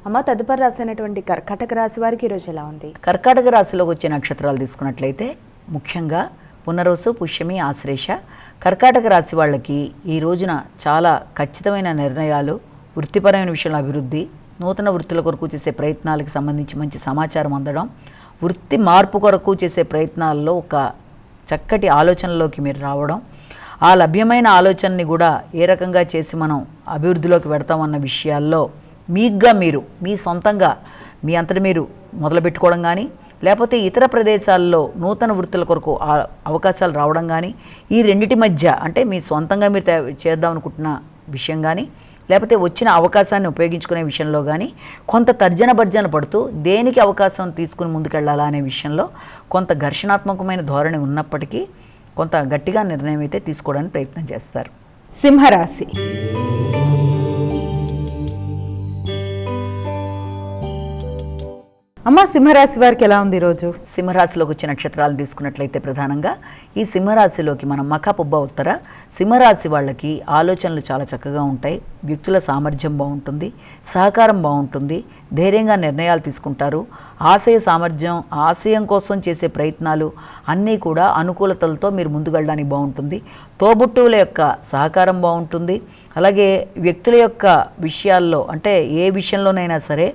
అమ్మ తదుపరి రాసినటువంటి కర్కాటక రాశి వారికి ఈరోజు ఎలా ఉంది? కర్కాటక రాశిలోకి వచ్చే నక్షత్రాలు తీసుకున్నట్లయితే ముఖ్యంగా పునర్వసు, పుష్యమి, ఆశ్లేష. కర్కాటక రాశి వాళ్ళకి ఈ రోజున చాలా ఖచ్చితమైన నిర్ణయాలు, వృత్తిపరమైన విషయంలో అభివృద్ధి, నూతన వృత్తుల కొరకు చేసే ప్రయత్నాలకు సంబంధించి మంచి సమాచారం అందడం, వృత్తి మార్పు కొరకు చేసే ప్రయత్నాల్లో ఒక చక్కటి ఆలోచనలోకి మీరు రావడం, ఆ లభ్యమైన ఆలోచనని కూడా ఏ రకంగా చేసి మనం అభివృద్ధిలోకి పెడతామన్న విషయాల్లో మీగ్గా మీరు మీ సొంతంగా మీ అంతటి మీరు మొదలుపెట్టుకోవడం కానీ, లేకపోతే ఇతర ప్రదేశాల్లో నూతన వృత్తుల కొరకు అవకాశాలు రావడం కానీ, ఈ రెండిటి మధ్య అంటే మీ సొంతంగా మీరు చేద్దాం అనుకుంటున్న విషయం కానీ, లేకపోతే వచ్చిన అవకాశాన్ని ఉపయోగించుకునే విషయంలో కానీ కొంత తర్జన భర్జన పడుతూ దేనికి అవకాశం తీసుకుని ముందుకెళ్లాలా అనే విషయంలో కొంత ఘర్షణాత్మకమైన ధోరణి ఉన్నప్పటికీ కొంత గట్టిగా నిర్ణయం అయితే తీసుకోవడానికి ప్రయత్నం చేస్తారు. సింహరాశి. అమ్మ సింహరాశి వారికి ఎలా ఉంది ఈరోజు? సింహరాశిలోకి వచ్చే నక్షత్రాలను తీసుకున్నట్లయితే ప్రధానంగా ఈ సింహరాశిలోకి మనం మఖ, పుబ్బ, ఉత్తర. సింహరాశి వాళ్ళకి ఆలోచనలు చాలా చక్కగా ఉంటాయి, వ్యక్తుల సామర్థ్యం బాగుంటుంది, సహకారం బాగుంటుంది, ధైర్యంగా నిర్ణయాలు తీసుకుంటారు, ఆశయ సామర్థ్యం, ఆశయం కోసం చేసే ప్రయత్నాలు అన్నీ కూడా అనుకూలతలతో మీరు ముందుకెళ్ళడానికి బాగుంటుంది. తోబుట్టువుల యొక్క సహకారం బాగుంటుంది. అలాగే వ్యక్తుల యొక్క విషయాల్లో అంటే ఏ విషయంలోనైనా సరే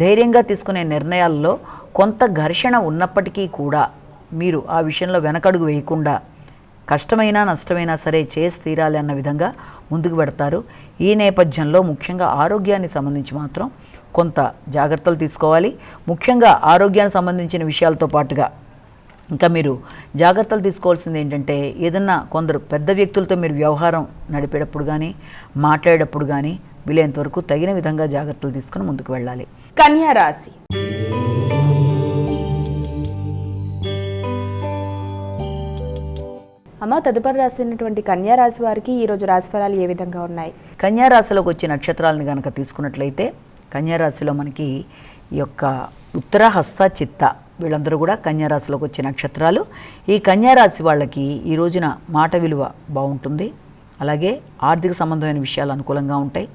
ధైర్యంగా తీసుకునే నిర్ణయాల్లో కొంత ఘర్షణ ఉన్నప్పటికీ కూడా మీరు ఆ విషయంలో వెనకడుగు వేయకుండా కష్టమైనా నష్టమైనా సరే చేసి తీరాలి అన్న విధంగా ముందుకు పెడతారు. ఈ నేపథ్యంలో ముఖ్యంగా ఆరోగ్యానికి సంబంధించి మాత్రం కొంత జాగ్రత్తలు తీసుకోవాలి. ముఖ్యంగా ఆరోగ్యానికి సంబంధించిన విషయాలతో పాటుగా ఇంకా మీరు జాగ్రత్తలు తీసుకోవాల్సింది ఏంటంటే, ఏదన్నా కొందరు పెద్ద వ్యక్తులతో మీరు వ్యవహారం నడిపేటప్పుడు కానీ మాట్లాడేటప్పుడు కానీ వీలైనంత వరకు తగిన విధంగా జాగ్రత్తలు తీసుకుని ముందుకు వెళ్ళాలి. కన్యా రాశి. అమ్మ తదుపరి రాసినటువంటి కన్యా రాశి వారికి ఈరోజు రాశిఫలాలు ఏ విధంగా ఉన్నాయి? కన్యా రాశిలోకి వచ్చే నక్షత్రాలను కనుక తీసుకున్నట్లయితే కన్యా రాశిలో మనకి ఈ యొక్క ఉత్తర, హస్త, చిత్త వీళ్ళందరూ కూడా కన్యా రాశిలోకి వచ్చే నక్షత్రాలు. ఈ కన్యా రాశి వాళ్ళకి ఈ రోజున మాట విలువ బాగుంటుంది. అలాగే ఆర్థిక సంబంధమైన విషయాలు అనుకూలంగా ఉంటాయి,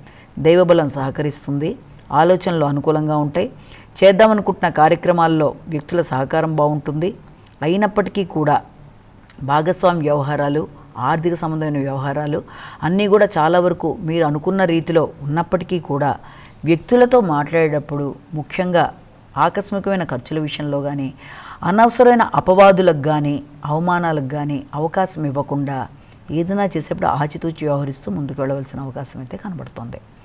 దైవబలం సహకరిస్తుంది, ఆలోచనలు అనుకూలంగా ఉంటాయి, చేద్దామనుకుంటున్న కార్యక్రమాల్లో వ్యక్తుల సహకారం బాగుంటుంది. అయినప్పటికీ కూడా భాగస్వామి వ్యవహారాలు, ఆర్థిక సంబంధమైన వ్యవహారాలు అన్నీ కూడా చాలా వరకు మీరు అనుకున్న రీతిలో ఉన్నప్పటికీ కూడా వ్యక్తులతో మాట్లాడేటప్పుడు ముఖ్యంగా ఆకస్మికమైన ఖర్చుల విషయంలో కానీ, అనవసరమైన అపవాదులకు కానీ, అవమానాలకు కానీ అవకాశం ఇవ్వకుండా ఏదైనా చేసేప్పుడు ఆచితూచి వ్యవహరిస్తూ ముందుకు వెళ్ళవలసిన అవకాశం అయితే కనబడుతోంది.